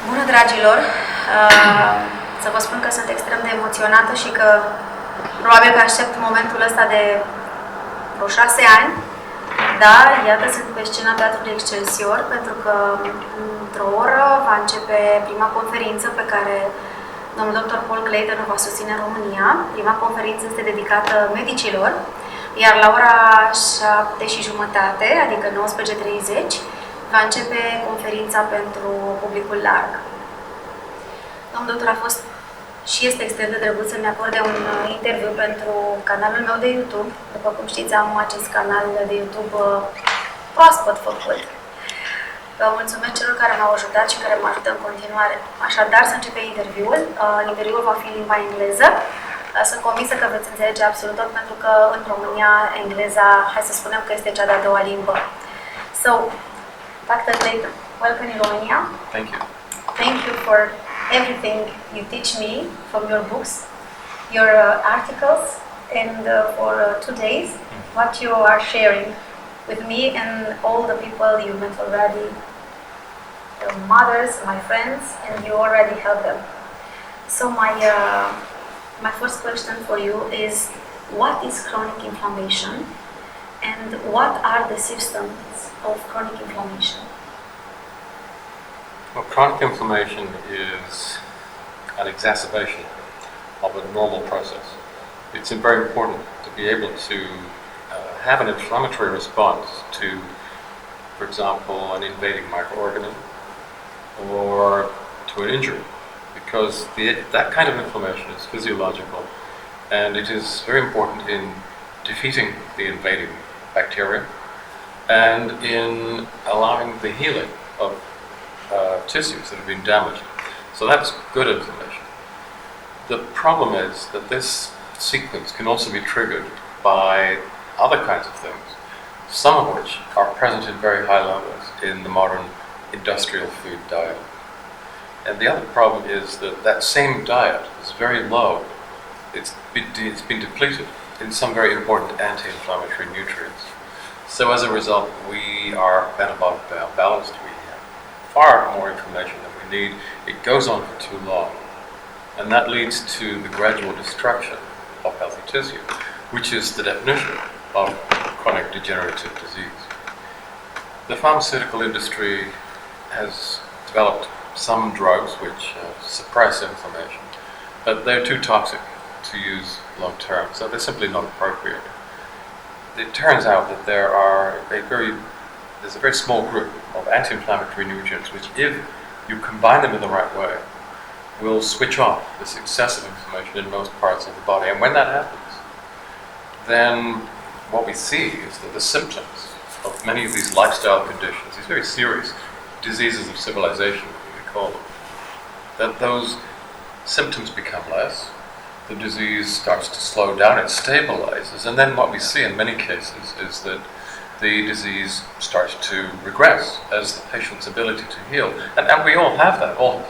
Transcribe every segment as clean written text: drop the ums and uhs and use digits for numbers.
Bună, dragilor! Să vă spun că sunt extrem de emoționată și că probabil că aștept momentul ăsta de vreo 6 ani. Dar, iată, sunt pe scena Teatrului Excelsior, pentru că într-o oră va începe prima conferință pe care domnul Dr Paul Clayton o va susține în România. Prima conferință este dedicată medicilor, iar la ora 7:30, adică 19:30, va începe conferința pentru publicul larg. Domnul doctor a fost și este extrem de drăguț să-mi acorde un interviu pentru canalul meu de YouTube. După cum știți, am acest canal de YouTube proaspăt făcut. Vă mulțumesc celor care m-au ajutat și care mă ajută în continuare. Așadar, să începe interviul. Interviul va fi în limba engleză. Sunt convinsă că veți înțelege absolut tot, pentru că în România engleza, hai să spunem că este cea de-a doua limbă. So, Dr. Clayton, welcome in Romania. Thank you. Thank you for everything you teach me from your books, your articles, and for 2 days, what you are sharing with me and all the people you met already, the mothers, my friends, and you already help them. So my first question for you is, what is chronic inflammation and what are the symptoms of chronic inflammation? Well, chronic inflammation is an exacerbation of a normal process. It's very important to be able to have an inflammatory response to, for example, an invading microorganism or to an injury, because that kind of inflammation is physiological, and it is very important in defeating the invading bacteria and in allowing the healing of tissues that have been damaged. So that's good inflammation. The problem is that this sequence can also be triggered by other kinds of things, some of which are present in very high levels in the modern industrial food diet. And the other problem is that that same diet is very low. It's been depleted in some very important anti-inflammatory nutrients. So as a result, we are metabolic balanced. We have far more inflammation than we need. It goes on for too long. And that leads to the gradual destruction of healthy tissue, which is the definition of chronic degenerative disease. The pharmaceutical industry has developed some drugs which suppress inflammation, but they're too toxic to use long term, so they're simply not appropriate. It turns out that there's a very small group of anti-inflammatory nutrients which, if you combine them in the right way, will switch off this excessive inflammation in most parts of the body. And when that happens, then what we see is that the symptoms of many of these lifestyle conditions, these very serious diseases of civilization, we call them, that those symptoms become less, the disease starts to slow down, it stabilizes, and then what we see in many cases is that the disease starts to regress as the patient's ability to heal. And we all have that, all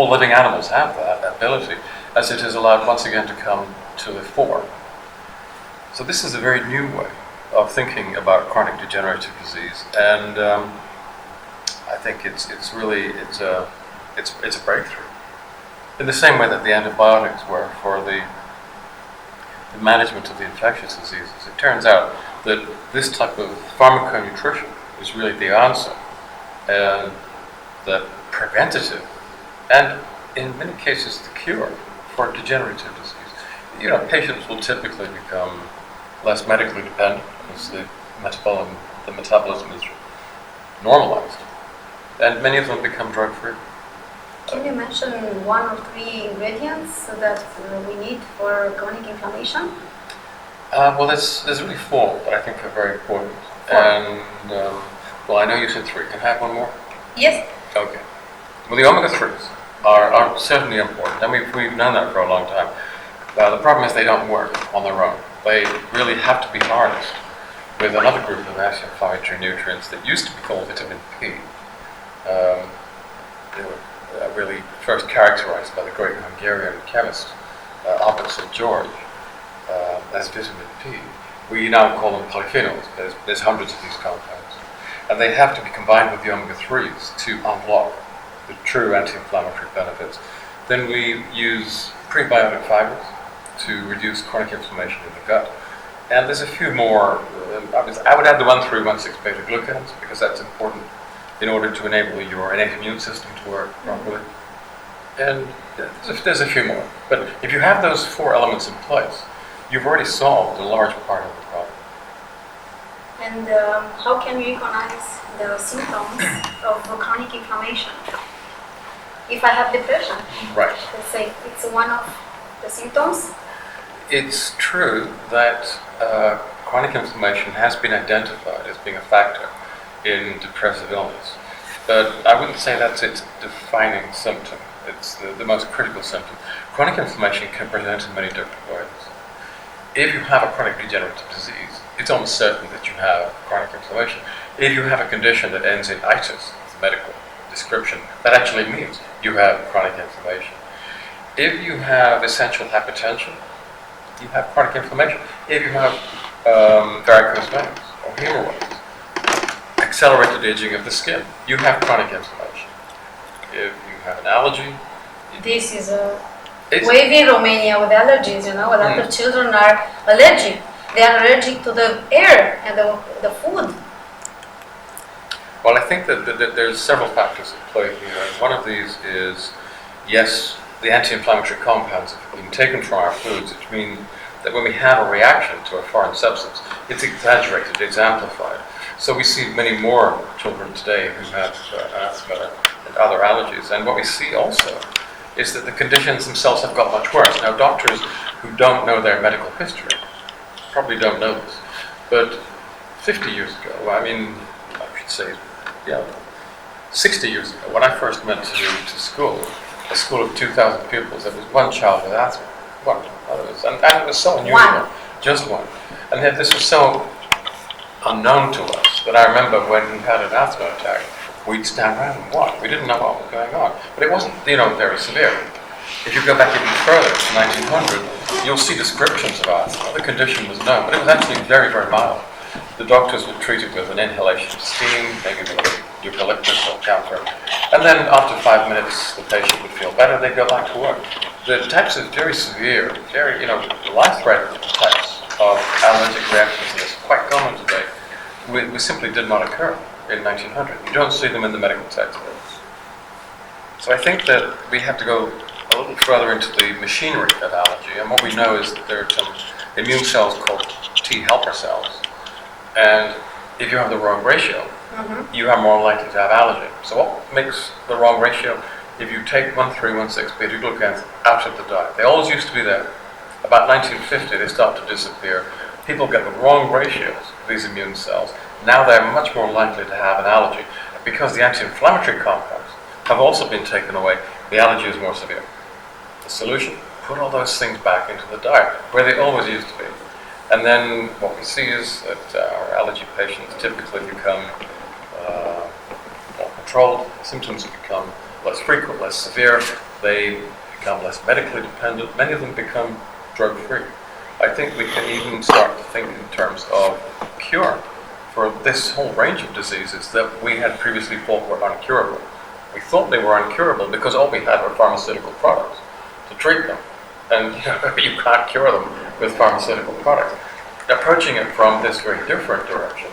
living animals have that ability, as it is allowed once again to come to the fore. So this is a very new way of thinking about chronic degenerative disease, and I think it's a breakthrough. In the same way that the antibiotics were for the management of the infectious diseases, it turns out that this type of pharmaconutrition is really the answer, and that preventative, and in many cases the cure for degenerative disease. You know, patients will typically become less medically dependent as the metabolism is normalized, and many of them become drug-free. Can you mention 1 or 3 ingredients that we need for chronic inflammation? Well, there's really 4 that I think are very important. 4. And, well, I know you said 3. Can I have one more? Yes. Okay. Well, the omega-3s are certainly important, and we've known that for a long time. The problem is they don't work on their own. They really have to be harnessed with another group of anti-inflammatory nutrients that used to be called vitamin P. They were really first characterized by the great Hungarian chemist Albert St. George as vitamin P. We now call them polyphenols. There's hundreds of these compounds, and they have to be combined with the omega-3s to unlock the true anti-inflammatory benefits, then we use prebiotic fibers to reduce chronic inflammation in the gut. And there's a few more. I would add the 1,3,1,6 beta-glucans because that's important in order to enable your innate immune system to work properly. And there's a few more. But if you have those 4 elements in place, you've already solved a large part of the problem. And how can we recognize the symptoms of chronic inflammation? If I have depression, Right. let's say it's one of the symptoms. It's true that chronic inflammation has been identified as being a factor in depressive illness, but I wouldn't say that's its defining symptom. It's the most critical symptom. Chronic inflammation can present in many different ways. If you have a chronic degenerative disease, it's almost certain that you have chronic inflammation. If you have a condition that ends in itis, it's a medical description, that actually means you have chronic inflammation. If you have essential hypertension, you have chronic inflammation. If you have varicose veins or hemorrhoids, accelerated aging of the skin, you have chronic inflammation. If you have an allergy, This is a wave in Romania with allergies, a lot of children are allergic. They are allergic to the air and the food. well, I think that there's several factors at play here. One of these is, yes, the anti-inflammatory compounds have been taken from our foods, which means that when we have a reaction to a foreign substance, it's exaggerated, it's amplified. So we see many more children today who have asthma and other allergies. And what we see also is that the conditions themselves have got much worse. Now, doctors who don't know their medical history probably don't know this, but 50 years ago, I should say, 60 years ago, when I first went to school, a school of 2,000 pupils, there was one child with asthma. One. And it was so unusual. Just one. And yet this was so unknown to us that I remember when he had an asthma attack, we'd stand around and watch. We didn't know what was going on. But it wasn't, very severe. If you go back even further to 1900, you'll see descriptions of asthma. The condition was known, but it was actually very, very mild. The doctors would treat it with an inhalation of steam, maybe with eucalyptus or camphor. And then after 5 minutes, the patient would feel better, they'd go back to work. The types of very severe, very, life-threatening types of allergic reactions that are quite common today, we simply did not occur in 1900. You don't see them in the medical textbooks. So I think that we have to go a little further into the machinery of allergy, and what we know is that there are some immune cells called T helper cells, and if you have the wrong ratio, you are more likely to have allergy. So what makes the wrong ratio? If you take 1,3,1,6 beta-glucans out of the diet, they always used to be there. About 1950, they start to disappear. People get the wrong ratios of these immune cells. Now they're much more likely to have an allergy. Because the anti-inflammatory compounds have also been taken away, the allergy is more severe. The solution? Put all those things back into the diet, where they always used to be. And then what we see is that our allergy patients typically become more controlled. Symptoms become less frequent, less severe. They become less medically dependent. Many of them become drug-free. I think we can even start to think in terms of cure for this whole range of diseases that we had previously thought were uncurable. We thought they were uncurable because all we had were pharmaceutical products to treat them. And you can't cure them with pharmaceutical products. Approaching it from this very different direction,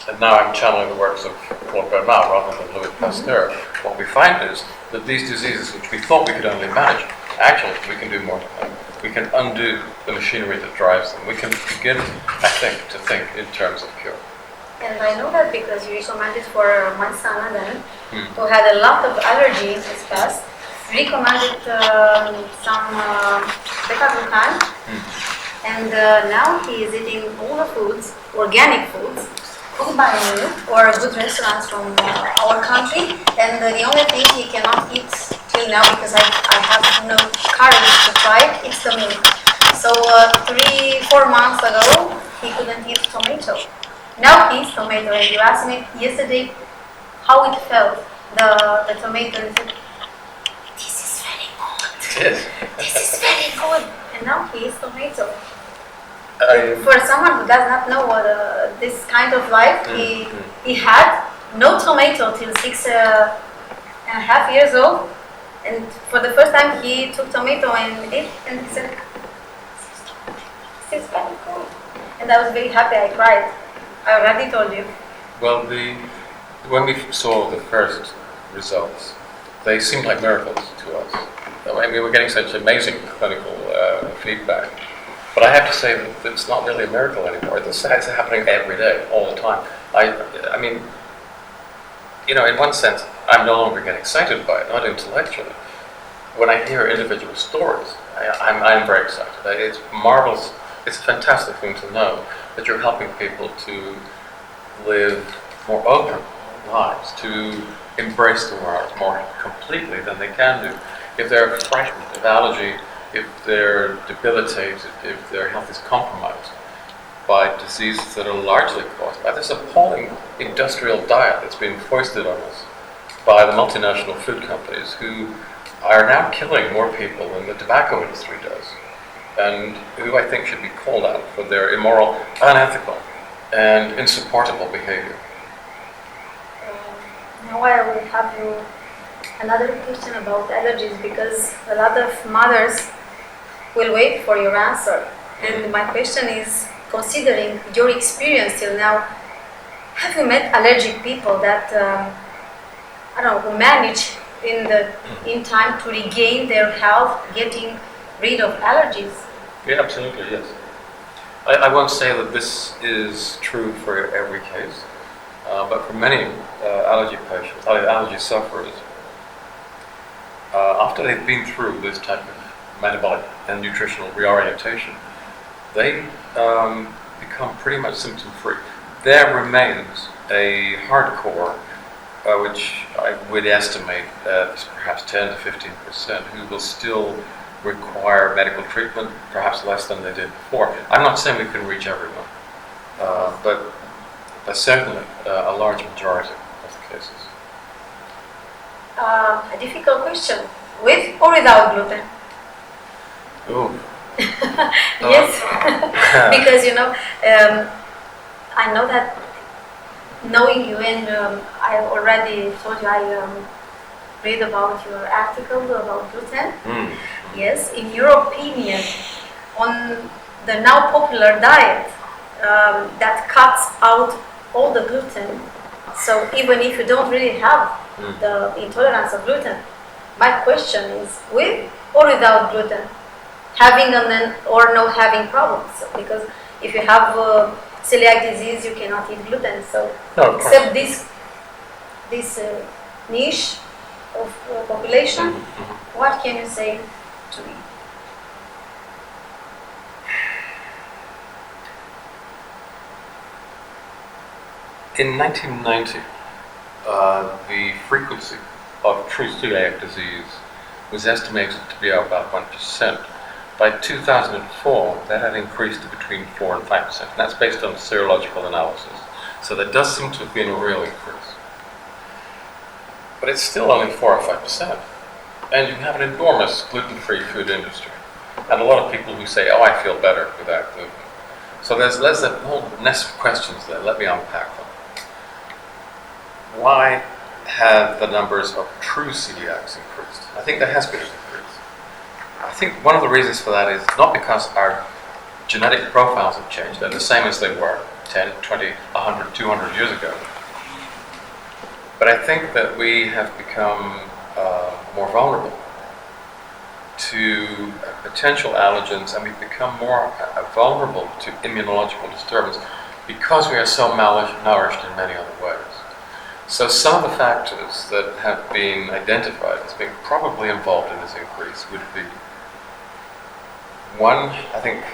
and now I'm channeling the works of Claude Bernard rather than Louis Pasteur, what we find is that these diseases which we thought we could only manage, actually we can do more to them. We can undo the machinery that drives them. We can begin, I think, to think in terms of cure. And I know that because you recommended for my son then, who had a lot of allergies this past, recommended some beta-glucan, and now he is eating all the foods, organic foods, cooked by me or good restaurants from our country, and the only thing he cannot eat till now, because I have no courage to try it, it's the milk. So 3-4 months ago, he couldn't eat tomato. Now he eats tomato, and you asked me yesterday how it felt, the tomato, and he said, this is very good. This is very good. And now he eats tomato. For someone who does not know what this kind of life he had no tomato till 6 1.5 years old, and for the first time he took tomato and ate, and he said, "This is very cool," and I was very happy. I cried. I already told you. Well, when we saw the first results, they seemed like miracles to us. I mean, we were getting such amazing clinical feedback. But I have to say that it's not really a miracle anymore. It's happening every day, all the time. I mean, you know, in one sense, I'm no longer getting excited by it, not intellectually. When I hear individual stories, I'm very excited. It's marvelous. It's a fantastic thing to know that you're helping people to live more open lives, to embrace the world more completely than they can do. If they're frightened of allergy, if they're debilitated, if their health is compromised by diseases that are largely caused by this appalling industrial diet that's been foisted on us by the multinational food companies, who are now killing more people than the tobacco industry does, and who I think should be called out for their immoral, unethical, and insupportable behavior. Now I will have you another question about allergies, because a lot of mothers will wait for your answer. And my question is, considering your experience till now, have you met allergic people that I don't know, who manage in time to regain their health, getting rid of allergies? Yeah, absolutely, yes. I won't say that this is true for every case, but for many allergy patients, allergy sufferers, after they've been through this type of metabolic and nutritional reorientation, they become pretty much symptom-free. There remains a hardcore, which I would estimate at perhaps 10 to 15%, who will still require medical treatment, perhaps less than they did before. I'm not saying we can reach everyone, but certainly a large majority of the cases. A difficult question. With or without gluten? Ooh. Yes, because you know, I know that knowing you, and I already told you I read about your article about gluten. Yes, in your opinion, on the now popular diet that cuts out all the gluten, so even if you don't really have the intolerance of gluten, my question is, with or without gluten, having or no having problems? Because if you have celiac disease, you cannot eat gluten. So No, except this niche of population, what can you say to me? In 1990, the frequency of true celiac disease was estimated to be about 1%. By 2004, that had increased to between 4 and 5%, and that's based on serological analysis. So there does seem to have been a real increase. But it's still only 4 or 5%. And you have an enormous gluten-free food industry. And a lot of people who say, oh, I feel better without gluten. So there's a whole nest of questions there. Let me unpack them. Why have the numbers of true celiacs increased? I think there has been an increase. I think one of the reasons for that is not because our genetic profiles have changed. They're the same as they were 10, 20, 100, 200 years ago. But I think that we have become more vulnerable to potential allergens, and we've become more vulnerable to immunological disturbance because we are so malnourished in many other ways. So some of the factors that have been identified as being probably involved in this increase would be, one, I think,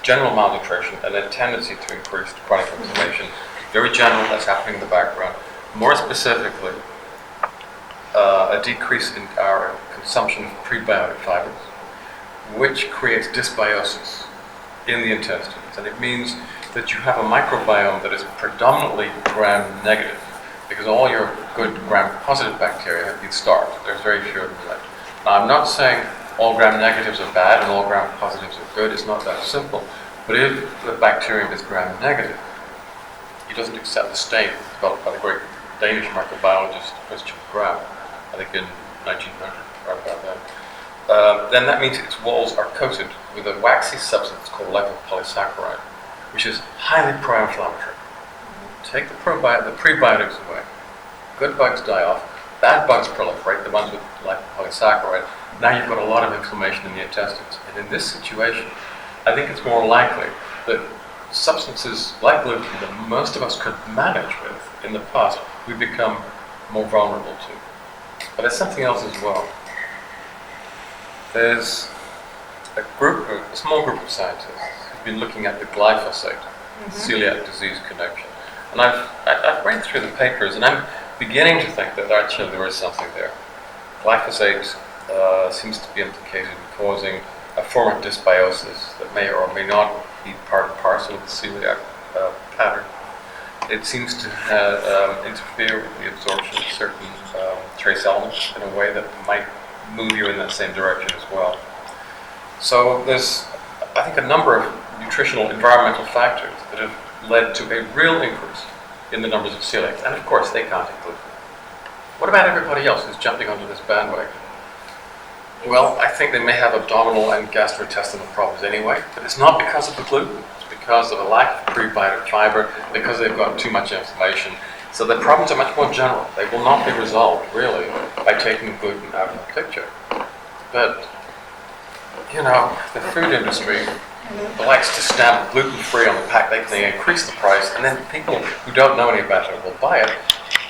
general malnutrition and a tendency to increase chronic inflammation. Very general, that's happening in the background. More specifically, a decrease in our consumption of prebiotic fibers, which creates dysbiosis in the intestines. And it means that you have a microbiome that is predominantly gram-negative, because all your good gram-positive bacteria have been starved. There's very few of them left. Now, I'm not saying all gram-negatives are bad and all gram-positives are good. It's not that simple. But if the bacterium is gram-negative, it doesn't accept the stain developed by the great Danish microbiologist Christian Graf, I think in 1900, right about that. Then that means its walls are coated with a waxy substance called lipopolysaccharide, which is highly pro-inflammatory. Take the prebiotics away. Good bugs die off. Bad bugs proliferate, the ones with lipopolysaccharide. Now you've got a lot of inflammation in the intestines. And in this situation, I think it's more likely that substances like gluten that most of us could manage with in the past, we become more vulnerable to. But there's something else as well. There's a small group of scientists who've been looking at the glyphosate, celiac disease connection. And I've read through the papers, and I'm beginning to think that actually there is something there. Glyphosate seems to be implicated in causing a form of dysbiosis that may or may not be part and parcel of the celiac pattern. It seems to interfere with the absorption of certain trace elements in a way that might move you in that same direction as well. So there's, I think, a number of nutritional environmental factors that have led to a real increase in the numbers of celiacs. And of course, they can't include gluten. What about everybody else who's jumping onto this bandwagon? Well, I think they may have abdominal and gastrointestinal problems anyway, but it's not because of the gluten. It's because of a lack of prebiotic fiber, because they've got too much inflammation. So the problems are much more general. They will not be resolved, really, by taking the gluten out of the picture. But, you know, the food industry likes to stamp gluten-free on the pack. They increase the price, and then people who don't know any better will buy it.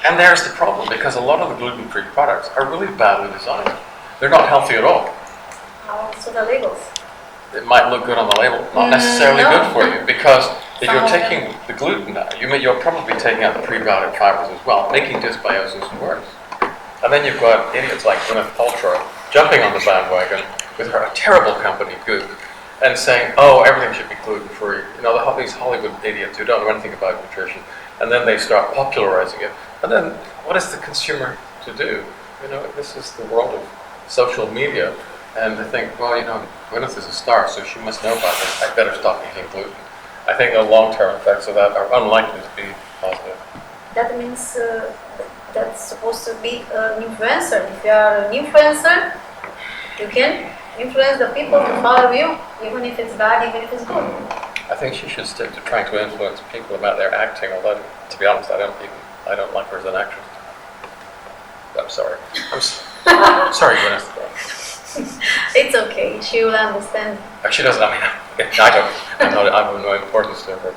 And there's the problem, because a lot of the gluten-free products are really badly designed. They're not healthy at all. So the labels. It might look good on the label, not necessarily good for you, because if you're taking the gluten out, you're probably taking out the prebiotic fibers as well, making dysbiosis worse. And then you've got idiots like Gwyneth Paltrow jumping on the bandwagon with her terrible company, Goop, and saying, oh, everything should be gluten-free. You know, these Hollywood idiots who don't know anything about nutrition, and then they start popularizing it. And then what is the consumer to do? You know, this is the world of social media, and they think, well, you know, Gwyneth is a star, so she must know about this. I better stop eating gluten. I think the long-term effects of that are unlikely to be positive. That means that's supposed to be an influencer. If you are an influencer, you can influence the people to follow you, even if it's bad, even if it's good. I think she should stick to trying to influence people about their acting, although, to be honest, I don't like her as an actress. I'm sorry. Sorry, Gwyneth. It's okay. She will understand. She doesn't. I mean, I'm of no importance to her.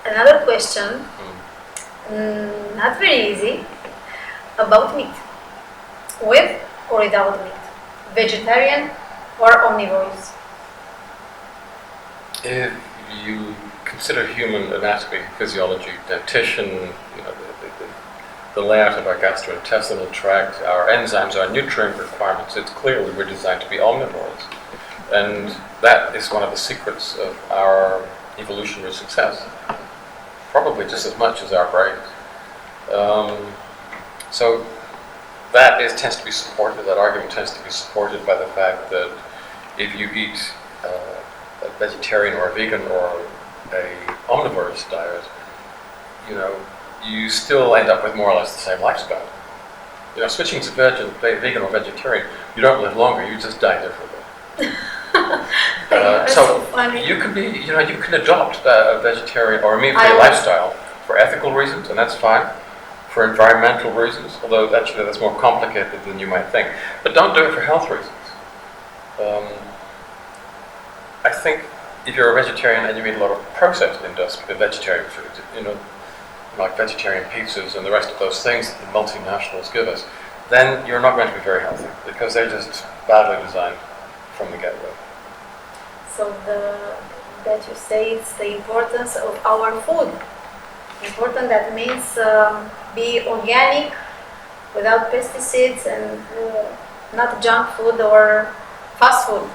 Another question, not very easy, about meat. With or without meat? Vegetarian or omnivores? If you consider human anatomy, physiology, dentition, you know, the layout of our gastrointestinal tract, our enzymes, our nutrient requirements, it's clear we were designed to be omnivores. And that is one of the secrets of our evolutionary success, probably just as much as our brains. So that tends to be supported, that argument tends to be supported by the fact that if you eat a vegetarian or a vegan or a omnivorous diet, you know, you still end up with more or less the same lifespan. You know, switching to vegan or vegetarian, you don't live longer, you just die differently. So you can be, you know, you can adopt a vegetarian or a meat-free lifestyle for ethical reasons, and that's fine. For environmental reasons, although actually that's more complicated than you might think. But don't do it for health reasons. I think if you're a vegetarian and you eat a lot of processed vegetarian foods, you know, like vegetarian pizzas and the rest of those things that the multinationals give us, then you're not going to be very healthy because they're just badly designed from the get-go. So that you say it's the importance of our food. Important, that means be organic, without pesticides, and not junk food or fast food.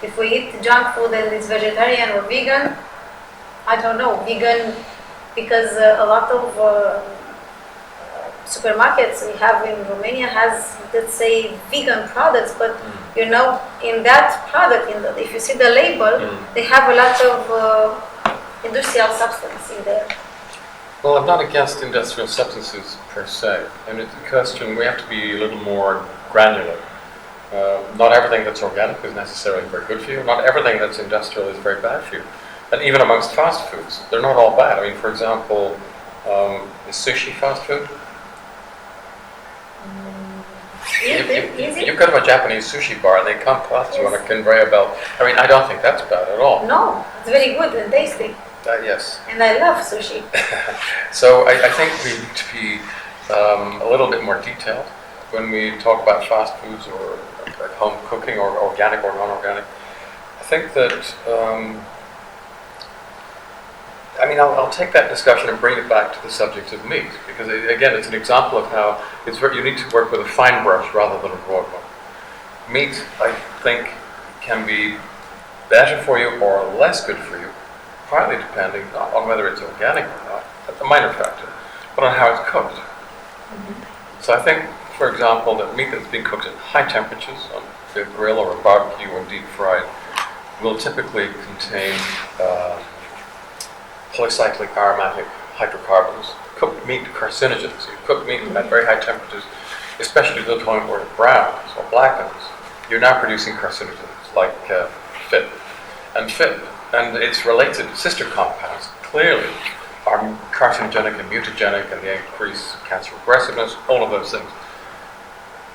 If we eat junk food and it's vegetarian or vegan, I don't know, vegan, because a lot of supermarkets we have in Romania has, let's say, vegan products, but you know, in that product, if you see the label, they have a lot of industrial substance in there. Well, I'm not against industrial substances per se, and it's a question we have to be a little more granular. Not everything that's organic is necessarily very good for you. Not everything that's industrial is very bad for you. And even amongst fast foods, they're not all bad. I mean, for example, is sushi fast food? You go to a Japanese sushi bar and they come past you on a conveyor belt. I mean, I don't think that's bad at all. No, it's very good and tasty. Yes. And I love sushi. So I think we need to be a little bit more detailed when we talk about fast foods or at home cooking or organic or non-organic. I think that, I'll take that discussion and bring it back to the subject of meat, because again, it's an example of how you need to work with a fine brush rather than a broad one. Meat, I think, can be better for you or less good for you, partly depending not on whether it's organic or not, that's a minor factor, but on how it's cooked. Mm-hmm. So I think, for example, that meat that's been cooked at high temperatures on the grill or a barbecue or deep fried will typically contain polycyclic aromatic hydrocarbons, cooked meat carcinogens. You cook meat at very high temperatures, especially to the point where it browns or blackens. You're now producing carcinogens like FIT. And its related sister compounds clearly are carcinogenic and mutagenic, and they increase cancer aggressiveness, all of those things.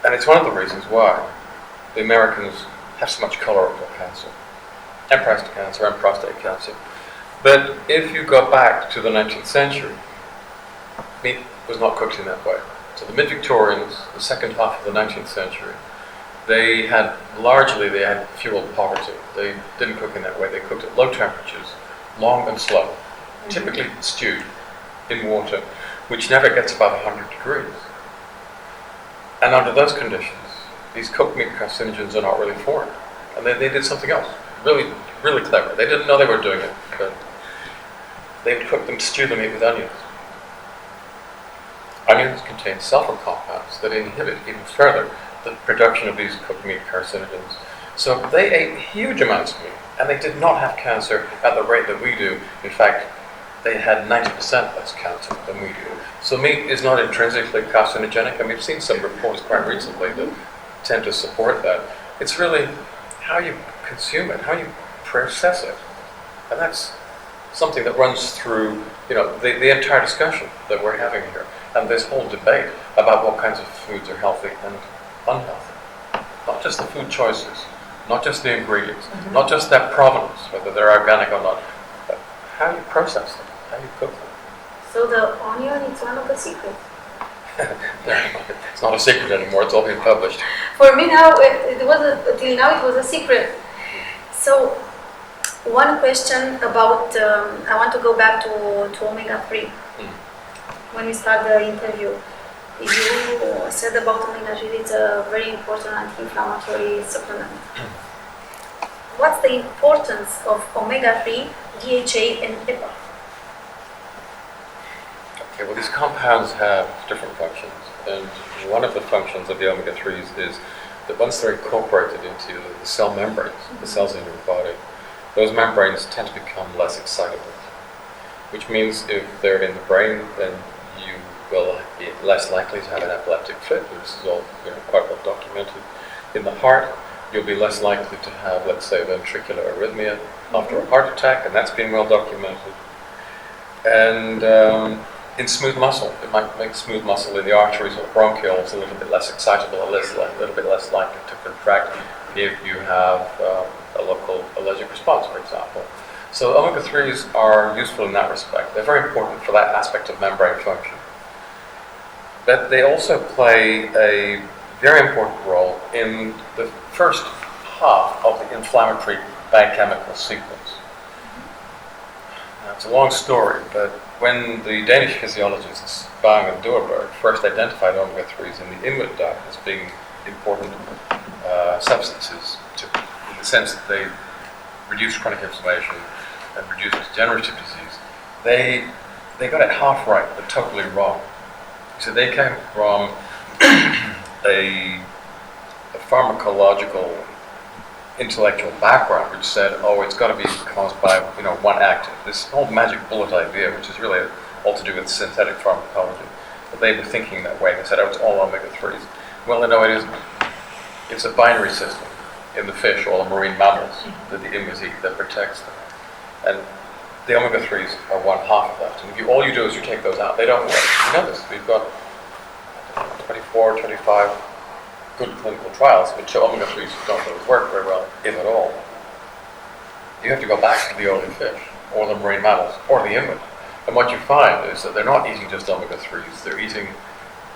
And it's one of the reasons why the Americans have so much colorectal cancer, and breast cancer, and prostate cancer. But if you go back to the 19th century, meat was not cooked in that way. So the mid-Victorians, the second half of the 19th century, they had fueled poverty. They didn't cook in that way. They cooked at low temperatures, long and slow, typically stewed in water, which never gets above 100 degrees. And under those conditions, these cooked meat carcinogens are not really formed. And they did something else, really, really clever. They didn't know they were doing it, but they would cook them, stew the meat with onions. Onions contain sulfur compounds that inhibit even further the production of these cooked meat carcinogens. So they ate huge amounts of meat, and they did not have cancer at the rate that we do. In fact, they had 90% less cancer than we do. So meat is not intrinsically carcinogenic, and we've seen some reports quite recently that tend to support that. It's really how you consume it, how you process it. And that's something that runs through, the entire discussion that we're having here, and this whole debate about what kinds of foods are healthy and unhealthy. Not just the food choices, not just the ingredients, not just that provenance, whether they're organic or not, but how you process them, how you cook them. So the onion is one of the secrets. It's not a secret anymore, it's all been published. For me now, till now it was a secret. So one question about, I want to go back to omega-3. When we start the interview, you said about omega-3, it's a very important anti-inflammatory supplement. What's the importance of omega-3, DHA, and EPA? Okay, well, these compounds have different functions, and one of the functions of the omega-3s is that once they're incorporated into the cell membranes, the cells in your body, those membranes tend to become less excitable, which means if they're in the brain, then you will be less likely to have an epileptic fit. This is all quite well documented. In the heart, you'll be less likely to have, let's say, ventricular arrhythmia after a heart attack, and that's been well documented. And in smooth muscle, it might make smooth muscle in the arteries or bronchioles a little bit less excitable, a little bit less likely to contract if you have a local allergic response, for example. So omega-3s are useful in that respect. They're very important for that aspect of membrane function. But they also play a very important role in the first half of the inflammatory biochemical sequence. Now, it's a long story, but when the Danish physiologists Bang and Doerberg first identified omega-3s in the Inuit diet as being important substances, in the sense that they reduce chronic inflammation and reduce degenerative disease, they got it half right, but totally wrong. So they came from a pharmacological intellectual background which said, it's got to be caused by one active. This whole magic bullet idea, which is really all to do with synthetic pharmacology. But they were thinking that way. They said, oh, it's all omega-3s. Well, no, it isn't. It's a binary system in the fish or the marine mammals that the Inuits eat that protects them. And the omega-3s are one half of that. And if all you do is you take those out, they don't work. You know this. We've got 24, 25 good clinical trials which show omega-3s don't really work very well, if at all. You have to go back to the early fish, or the marine mammals, or the Inuit. And what you find is that they're not eating just omega-3s, they're eating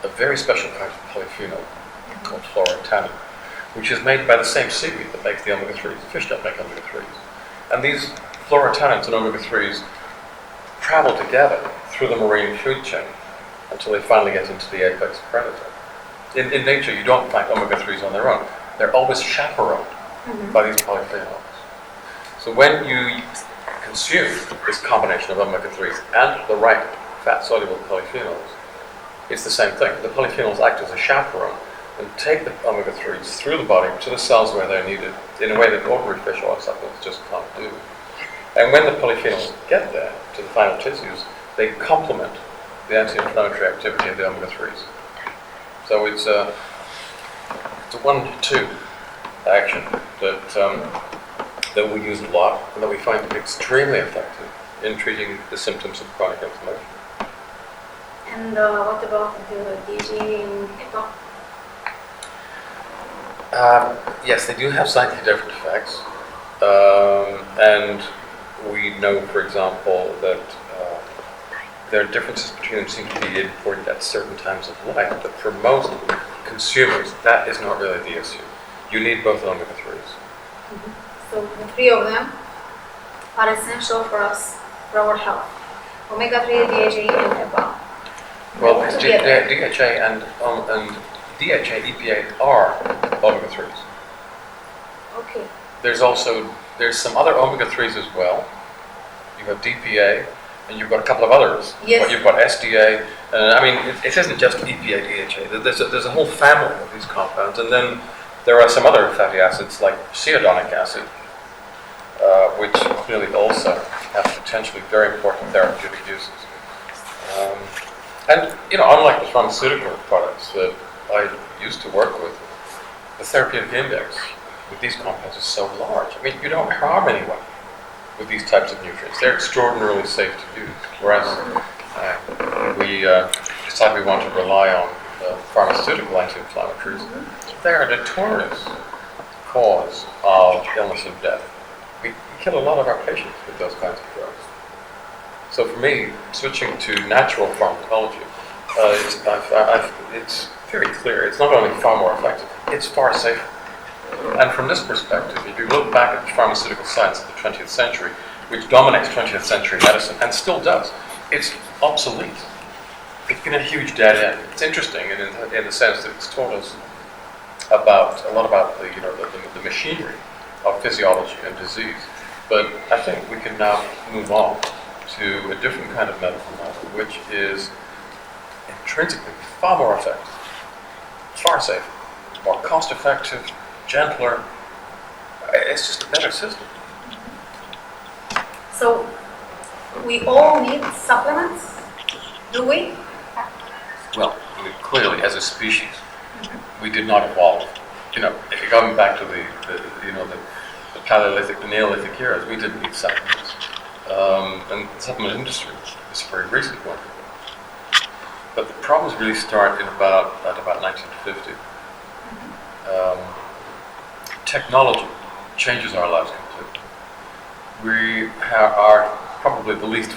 a very special kind of polyphenol called fluorotannin, which is made by the same seaweed that makes the omega-3s. Fish don't make omega-3s. And these fluorotannins and omega-3s travel together through the marine food chain until they finally get into the apex predator. In nature, you don't find omega-3s on their own. They're always chaperoned by these polyphenols. So when you consume this combination of omega-3s and the right fat-soluble polyphenols, it's the same thing. The polyphenols act as a chaperone and take the omega-3s through the body to the cells where they're needed in a way that ordinary fish oil supplements just can't do. And when the polyphenols get there to the final tissues, they complement the anti-inflammatory activity of the omega-3s. So it's a 1-2 action that we use a lot and that we find extremely effective in treating the symptoms of chronic inflammation. And what about the DHA and EPA? Yes, they do have slightly different effects. And we know, for example, that there are differences between them seem to be important at certain times of life, but for most consumers, that is not really the issue. You need both omega-3s. So the three of them are essential for us, for our health. Omega-3, DHA, and EPA. Well, DHA and DHA, EPA are omega-3s. Okay. There's some other omega-3s as well. You have DPA, and you've got a couple of others. Yes. You've got SDA. I mean, it isn't just EPA, DHA. There's a whole family of these compounds, and then there are some other fatty acids like ceodonic acid, which clearly also have potentially very important therapeutic uses. And unlike the pharmaceutical products that I used to work with, the therapeutic index with these compounds is so large. I mean, you don't harm anyone with these types of nutrients. They're extraordinarily safe to use. Whereas we decide we want to rely on pharmaceutical anti-inflammatories, they are a notorious cause of illness and death. We kill a lot of our patients with those kinds of drugs. So for me, switching to natural pharmacology, it's very clear. It's not only far more effective, it's far safer. And from this perspective, if you look back at the pharmaceutical science of the 20th century, which dominates 20th century medicine, and still does, it's obsolete. It's been a huge dead end. It's interesting in the sense that it's taught us a lot about the machinery of physiology and disease. But I think we can now move on to a different kind of medical model, which is intrinsically far more effective, far safer, more cost-effective, gentler. It's just a better system. So we all need supplements, do we? Well, clearly, as a species, we did not evolve. Going back to the Paleolithic, the Neolithic eras, we didn't need supplements. And the supplement industry is a very recent one. But the problems really start at about 1950. Technology changes our lives completely. We are probably the least